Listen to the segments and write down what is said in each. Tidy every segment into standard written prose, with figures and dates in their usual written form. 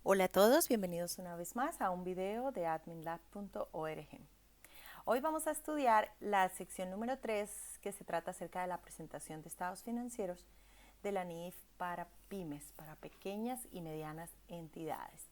Hola a todos, bienvenidos una vez más a un video de adminlab.org. Hoy vamos a estudiar la sección número 3 que se trata acerca de la presentación de estados financieros de la NIF para pymes, para pequeñas y medianas entidades.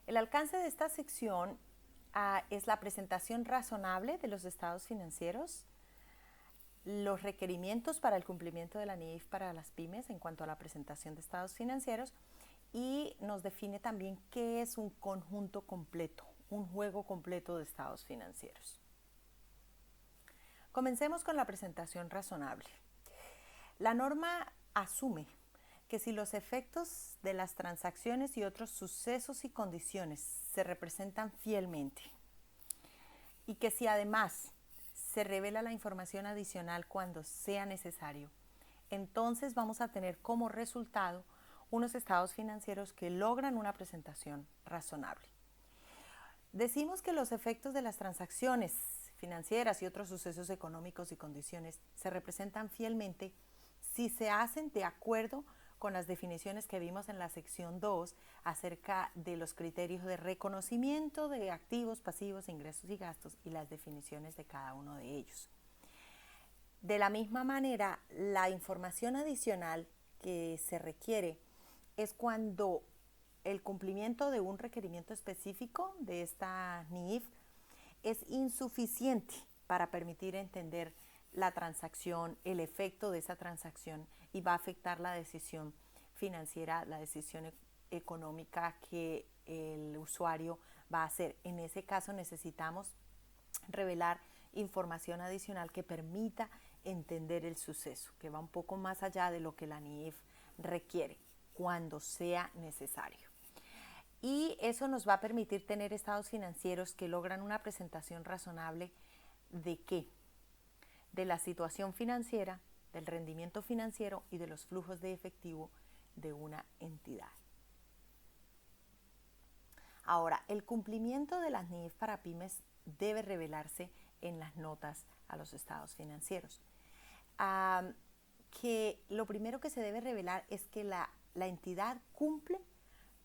El alcance de esta sección es la presentación razonable de los estados financieros, los requerimientos para el cumplimiento de la NIF para las pymes en cuanto a la presentación de estados financieros y nos define también qué es un conjunto completo, un juego completo de estados financieros. Comencemos con la presentación razonable. La norma asume que si los efectos de las transacciones y otros sucesos y condiciones se representan fielmente y que si además se revela la información adicional cuando sea necesario, entonces vamos a tener como resultado unos estados financieros que logran una presentación razonable. Decimos que los efectos de las transacciones financieras y otros sucesos económicos y condiciones se representan fielmente si se hacen de acuerdo con las definiciones que vimos en la sección 2 acerca de los criterios de reconocimiento de activos, pasivos, ingresos y gastos y las definiciones de cada uno de ellos. De la misma manera, la información adicional que se requiere es cuando el cumplimiento de un requerimiento específico de esta NIF es insuficiente para permitir entender la transacción, el efecto de esa transacción y va a afectar la decisión financiera, la decisión económica que el usuario va a hacer. En ese caso necesitamos revelar información adicional que permita entender el suceso, que va un poco más allá de lo que la NIF requiere cuando sea necesario. Y eso nos va a permitir tener estados financieros que logran una presentación razonable de qué, de la situación financiera, del rendimiento financiero y de los flujos de efectivo de una entidad. Ahora, el cumplimiento de las NIF para pymes debe revelarse en las notas a los estados financieros. Que lo primero que se debe revelar es que la entidad cumple,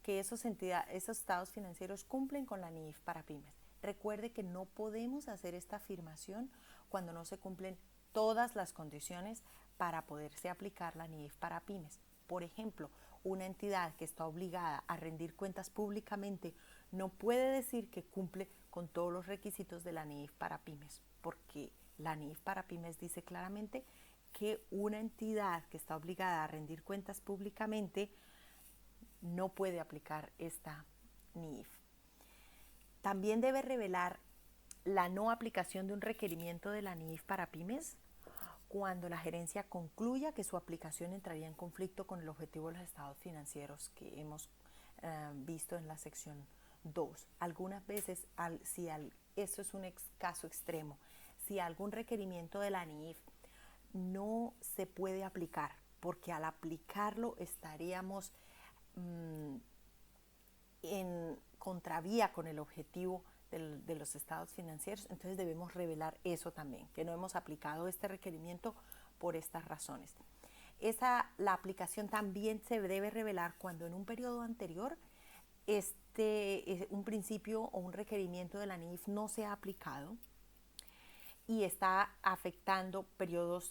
que esos estados financieros cumplen con la NIF para pymes. Recuerde que no podemos hacer esta afirmación cuando no se cumplen todas las condiciones para poderse aplicar la NIF para pymes. Por ejemplo, una entidad que está obligada a rendir cuentas públicamente no puede decir que cumple con todos los requisitos de la NIF para pymes, porque la NIF para pymes dice claramente que una entidad que está obligada a rendir cuentas públicamente no puede aplicar esta NIF. También debe revelar la no aplicación de un requerimiento de la NIF para pymes cuando la gerencia concluya que su aplicación entraría en conflicto con el objetivo de los estados financieros que hemos visto en la sección 2. Algunas veces, eso es un caso extremo, si algún requerimiento de la NIF no se puede aplicar, porque al aplicarlo estaríamos en contravía con el objetivo de los estados financieros, entonces debemos revelar eso también, que no hemos aplicado este requerimiento por estas razones. La aplicación también se debe revelar cuando en un periodo anterior un principio o un requerimiento de la NIF no se ha aplicado y está afectando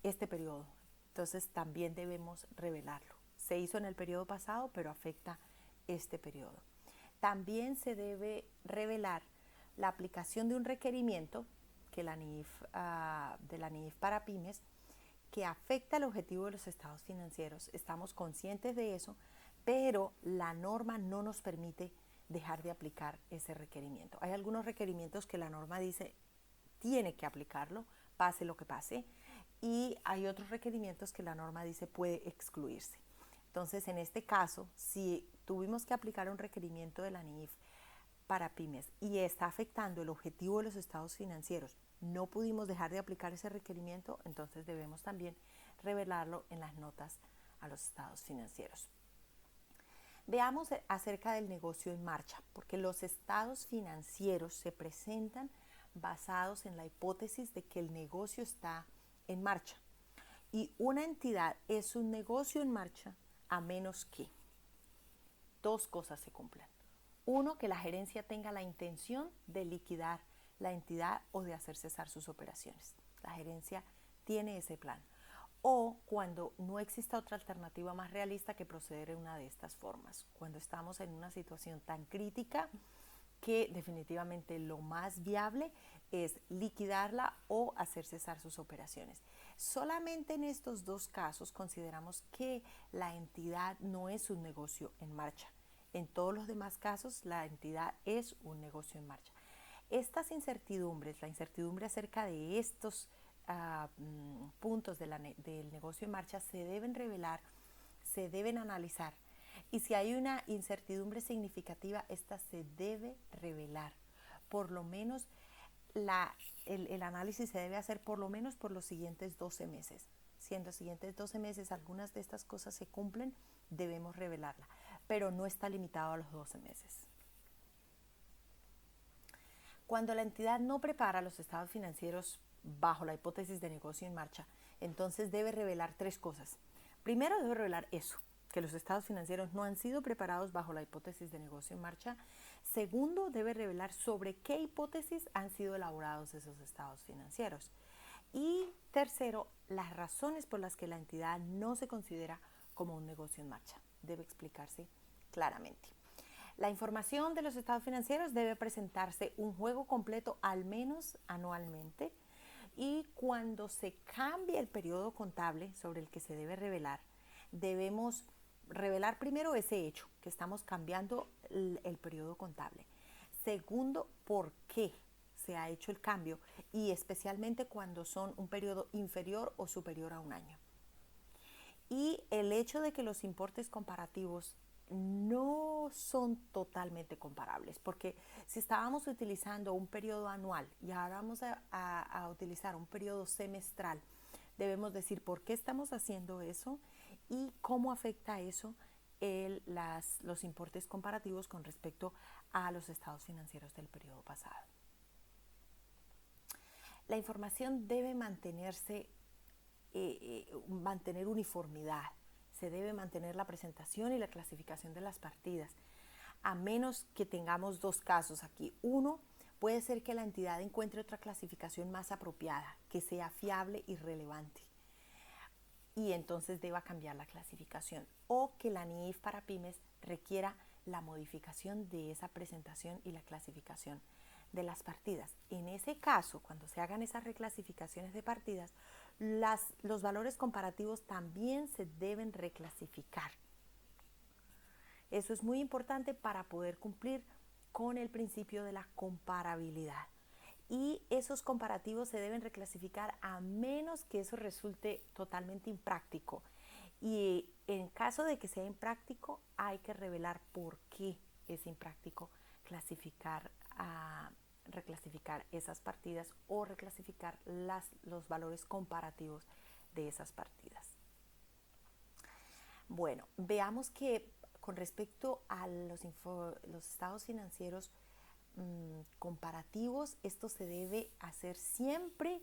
este periodo. Entonces también debemos revelarlo. Se hizo en el periodo pasado, pero afecta este periodo. También se debe revelar la aplicación de un requerimiento que de la NIF para pymes que afecta el objetivo de los estados financieros. Estamos conscientes de eso, pero la norma no nos permite dejar de aplicar ese requerimiento. Hay algunos requerimientos que la norma dice tiene que aplicarlo, pase lo que pase, y hay otros requerimientos que la norma dice puede excluirse. Entonces, en este caso, si tuvimos que aplicar un requerimiento de la NIF para pymes y está afectando el objetivo de los estados financieros, no pudimos dejar de aplicar ese requerimiento, entonces debemos también revelarlo en las notas a los estados financieros. Veamos acerca del negocio en marcha, porque los estados financieros se presentan basados en la hipótesis de que el negocio está en marcha. Y una entidad es un negocio en marcha a menos que dos cosas se cumplan. Uno, que la gerencia tenga la intención de liquidar la entidad o de hacer cesar sus operaciones. La gerencia tiene ese plan. O cuando no exista otra alternativa más realista que proceder en una de estas formas. Cuando estamos en una situación tan crítica que definitivamente lo más viable es liquidarla o hacer cesar sus operaciones. Solamente en estos dos casos consideramos que la entidad no es un negocio en marcha. En todos los demás casos, la entidad es un negocio en marcha. Estas incertidumbres, la incertidumbre acerca de estos puntos del negocio en marcha se deben revelar, se deben analizar. Y si hay una incertidumbre significativa, esta se debe revelar. Por lo menos el análisis se debe hacer por lo menos por los siguientes 12 meses. Si en los siguientes 12 meses algunas de estas cosas se cumplen, debemos revelarla, pero no está limitado a los 12 meses. Cuando la entidad no prepara los estados financieros bajo la hipótesis de negocio en marcha, entonces debe revelar tres cosas. Primero, debe revelar eso, que los estados financieros no han sido preparados bajo la hipótesis de negocio en marcha. Segundo, debe revelar sobre qué hipótesis han sido elaborados esos estados financieros. Y tercero, las razones por las que la entidad no se considera como un negocio en marcha. Debe explicarse claramente. La información de los estados financieros debe presentarse un juego completo al menos anualmente, y cuando se cambie el periodo contable sobre el que se debe revelar, debemos revelar primero ese hecho, que estamos cambiando el periodo contable. Segundo, por qué se ha hecho el cambio, y especialmente cuando son un periodo inferior o superior a un año. Y el hecho de que los importes comparativos no son totalmente comparables, porque si estábamos utilizando un periodo anual y ahora vamos a utilizar un periodo semestral, debemos decir por qué estamos haciendo eso y cómo afecta eso los importes comparativos con respecto a los estados financieros del periodo pasado. La información debe mantener uniformidad. Se debe mantener la presentación y la clasificación de las partidas, a menos que tengamos dos casos aquí. Uno, puede ser que la entidad encuentre otra clasificación más apropiada, que sea fiable y relevante, y entonces deba cambiar la clasificación, o que la NIIF para pymes requiera la modificación de esa presentación y la clasificación de las partidas. En ese caso, cuando se hagan esas reclasificaciones de partidas, los valores comparativos también se deben reclasificar. Eso es muy importante para poder cumplir con el principio de la comparabilidad. Y esos comparativos se deben reclasificar a menos que eso resulte totalmente impráctico. Y en caso de que sea impráctico, hay que revelar por qué es impráctico reclasificar esas partidas o reclasificar los valores comparativos de esas partidas. Bueno, veamos que con respecto a los estados financieros comparativos, esto se debe hacer siempre.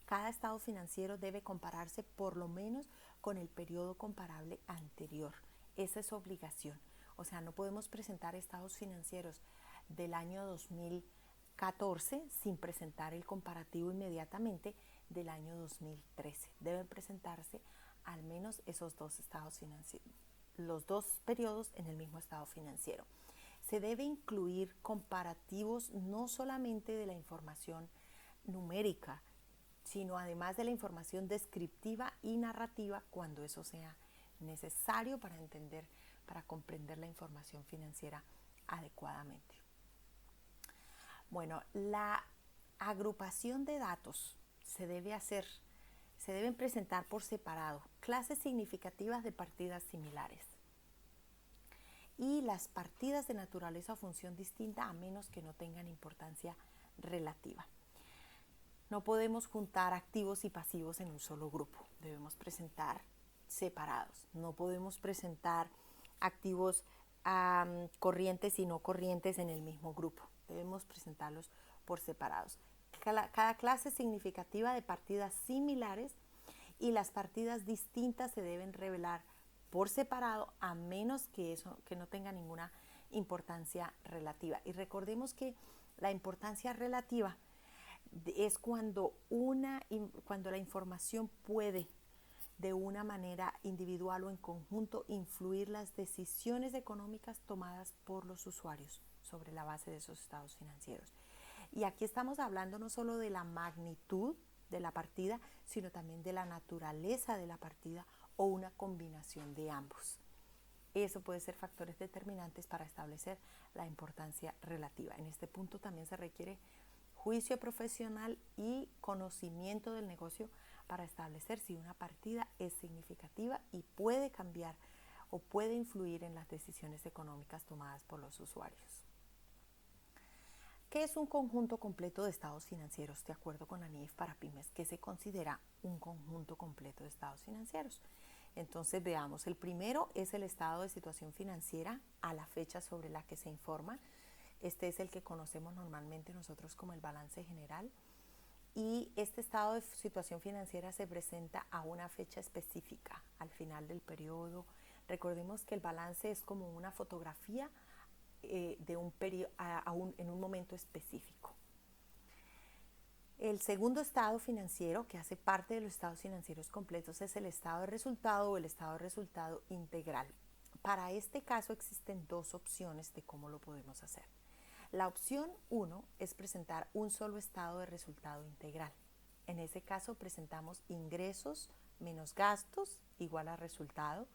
Cada estado financiero debe compararse por lo menos con el periodo comparable anterior. Esa es obligación. O sea, no podemos presentar estados financieros del año 2014 sin presentar el comparativo inmediatamente del año 2013. Deben presentarse al menos esos dos estados financieros, los dos periodos en el mismo estado financiero. Se debe incluir comparativos no solamente de la información numérica, sino además de la información descriptiva y narrativa cuando eso sea necesario para comprender la información financiera adecuadamente. Bueno, la agrupación de datos se deben presentar por separado, clases significativas de partidas similares y las partidas de naturaleza o función distinta, a menos que no tengan importancia relativa. No podemos juntar activos y pasivos en un solo grupo, debemos presentar separados. No podemos presentar activos corrientes y no corrientes en el mismo grupo, debemos presentarlos por separados. Cada clase significativa de partidas similares y las partidas distintas se deben revelar por separado, a menos que no tenga ninguna importancia relativa. Y recordemos que la importancia relativa es cuando la información puede de una manera individual o en conjunto influir las decisiones económicas tomadas por los usuarios sobre la base de esos estados financieros. Y aquí estamos hablando no solo de la magnitud de la partida, sino también de la naturaleza de la partida o una combinación de ambos. Eso puede ser factores determinantes para establecer la importancia relativa. En este punto también se requiere juicio profesional y conocimiento del negocio para establecer si una partida es significativa y puede cambiar o puede influir en las decisiones económicas tomadas por los usuarios. ¿Qué es un conjunto completo de estados financieros? De acuerdo con la NIF para pymes, ¿qué se considera un conjunto completo de estados financieros? Entonces veamos, el primero es el estado de situación financiera a la fecha sobre la que se informa. Este es el que conocemos normalmente nosotros como el balance general. Y este estado de situación financiera se presenta a una fecha específica, al final del periodo. Recordemos que el balance es como una fotografía de un periodo en un momento específico. El segundo estado financiero, que hace parte de los estados financieros completos, es el estado de resultado o el estado de resultado integral. Para este caso existen dos opciones de cómo lo podemos hacer. La opción 1 es presentar un solo estado de resultado integral. En ese caso presentamos ingresos menos gastos igual a resultado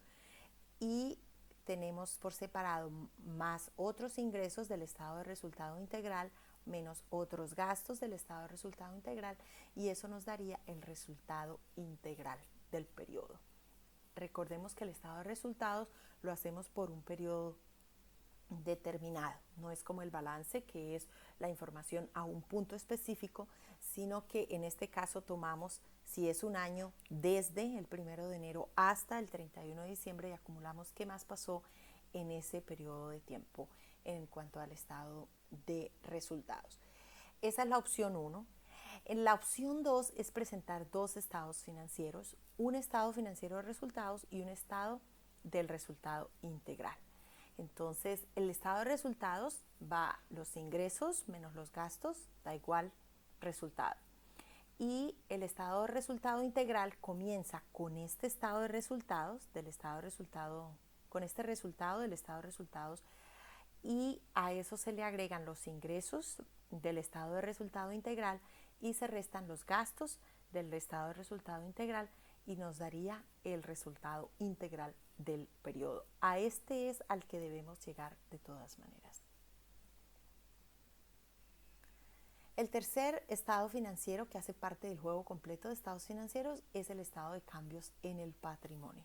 y tenemos por separado más otros ingresos del estado de resultado integral menos otros gastos del estado de resultado integral y eso nos daría el resultado integral del periodo. Recordemos que el estado de resultados lo hacemos por un periodo determinado, no es como el balance que es la información a un punto específico, sino que en este caso tomamos, si es un año, desde el 1 de enero hasta el 31 de diciembre y acumulamos qué más pasó en ese periodo de tiempo en cuanto al estado de resultados. Esa es la opción 1. En la opción 2 es presentar dos estados financieros, un estado financiero de resultados y un estado del resultado integral. Entonces, el estado de resultados va los ingresos menos los gastos, da igual resultado. Y el estado de resultado integral comienza con este estado de resultados, con este resultado del estado de resultados, y a eso se le agregan los ingresos del estado de resultado integral y se restan los gastos del estado de resultado integral y nos daría el resultado integral del periodo. A este es al que debemos llegar de todas maneras. El tercer estado financiero que hace parte del juego completo de estados financieros es el estado de cambios en el patrimonio.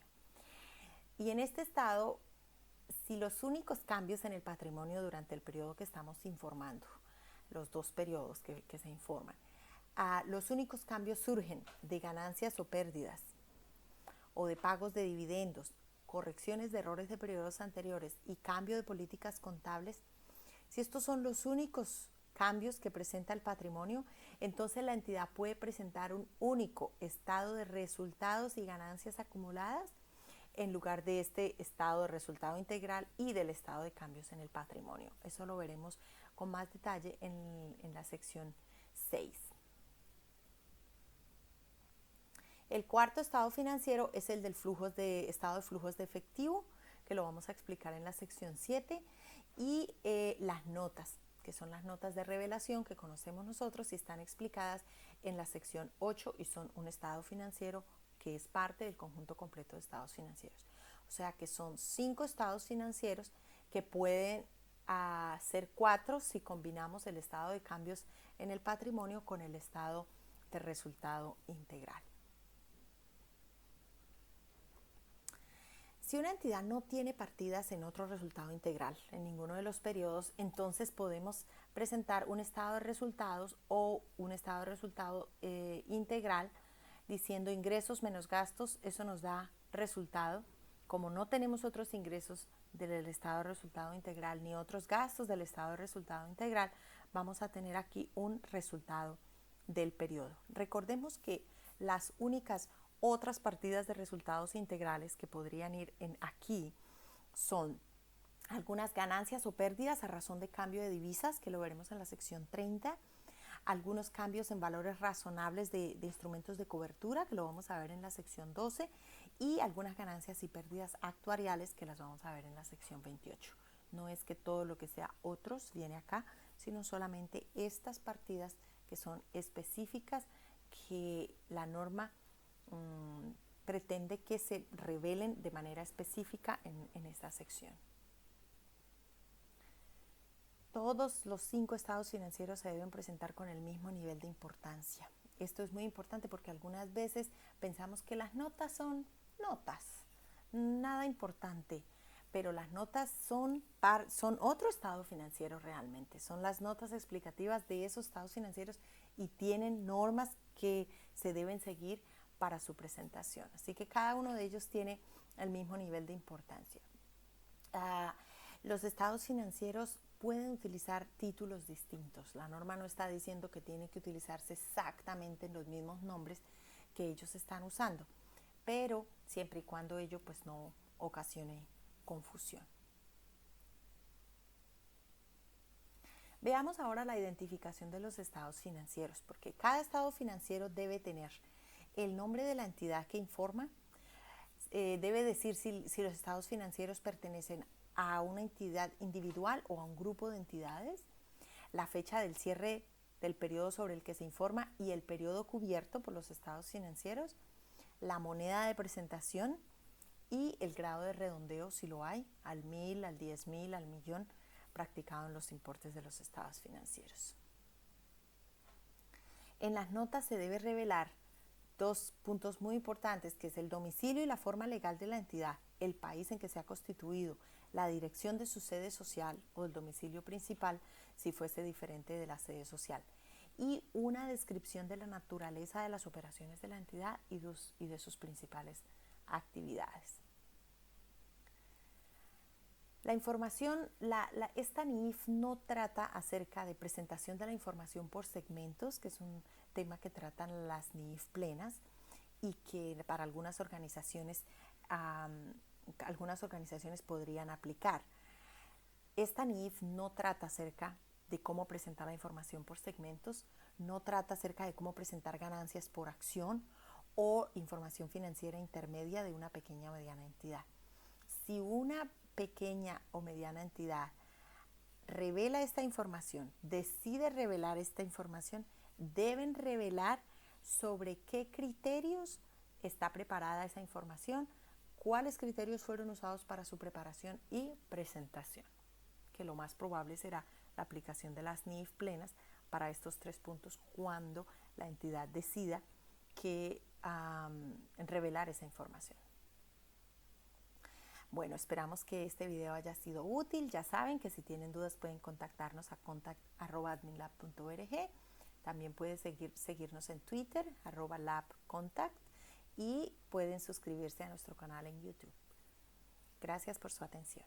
Y en este estado, si los únicos cambios en el patrimonio durante el periodo que estamos informando, los dos periodos que se informan, los únicos cambios surgen de ganancias o pérdidas o de pagos de dividendos, correcciones de errores de periodos anteriores y cambio de políticas contables, si estos son los únicos cambios que presenta el patrimonio, entonces la entidad puede presentar un único estado de resultados y ganancias acumuladas en lugar de este estado de resultado integral y del estado de cambios en el patrimonio. Eso lo veremos con más detalle en la sección 6. El cuarto estado financiero es el del estado de flujos de efectivo, que lo vamos a explicar en la sección 7, y las notas, que son las notas de revelación que conocemos nosotros y están explicadas en la sección 8 y son un estado financiero que es parte del conjunto completo de estados financieros. O sea que son 5 estados financieros que pueden ser 4 si combinamos el estado de cambios en el patrimonio con el estado de resultado integral. Si una entidad no tiene partidas en otro resultado integral, en ninguno de los periodos, entonces podemos presentar un estado de resultados o un estado de resultado integral diciendo ingresos menos gastos, eso nos da resultado. Como no tenemos otros ingresos del estado de resultado integral ni otros gastos del estado de resultado integral, vamos a tener aquí un resultado del periodo. Recordemos que las únicas otras partidas de resultados integrales que podrían ir aquí son algunas ganancias o pérdidas a razón de cambio de divisas, que lo veremos en la sección 30, algunos cambios en valores razonables de instrumentos de cobertura, que lo vamos a ver en la sección 12, y algunas ganancias y pérdidas actuariales, que las vamos a ver en la sección 28. No es que todo lo que sea otros viene acá, sino solamente estas partidas que son específicas, que la norma pretende que se revelen de manera específica en esta sección. Todos los 5 estados financieros se deben presentar con el mismo nivel de importancia. Esto es muy importante porque algunas veces pensamos que las notas son notas, nada importante, pero las notas son otro estado financiero realmente, son las notas explicativas de esos estados financieros y tienen normas que se deben seguir para su presentación. Así que cada uno de ellos tiene el mismo nivel de importancia. Los estados financieros pueden utilizar títulos distintos. La norma no está diciendo que tiene que utilizarse exactamente los mismos nombres que ellos están usando, pero siempre y cuando ello pues no ocasione confusión. Veamos ahora la identificación de los estados financieros, porque cada estado financiero debe tener el nombre de la entidad que informa, debe decir si los estados financieros pertenecen a una entidad individual o a un grupo de entidades, la fecha del cierre del periodo sobre el que se informa y el periodo cubierto por los estados financieros, la moneda de presentación y el grado de redondeo, si lo hay, al 1000, al 10.000, al millón, practicado en los importes de los estados financieros. En las notas se debe revelar 2 puntos muy importantes, que es el domicilio y la forma legal de la entidad, el país en que se ha constituido, la dirección de su sede social o el domicilio principal si fuese diferente de la sede social, y una descripción de la naturaleza de las operaciones de la entidad y de sus principales actividades. La información, esta NIIF no trata acerca de presentación de la información por segmentos, que es un tema que tratan las NIIF plenas y que para algunas organizaciones podrían aplicar. Esta NIIF no trata acerca de cómo presentar la información por segmentos, no trata acerca de cómo presentar ganancias por acción o información financiera intermedia de una pequeña o mediana entidad. Si una pequeña o mediana entidad revela esta información, decide revelar esta información, deben revelar sobre qué criterios está preparada esa información, cuáles criterios fueron usados para su preparación y presentación, que lo más probable será la aplicación de las NIIF plenas para estos 3 puntos cuando la entidad decida que revelar esa información. Bueno, esperamos que este video haya sido útil. Ya saben que si tienen dudas pueden contactarnos a contact@adminlab.org. También pueden seguirnos en Twitter, @labcontact, y pueden suscribirse a nuestro canal en YouTube. Gracias por su atención.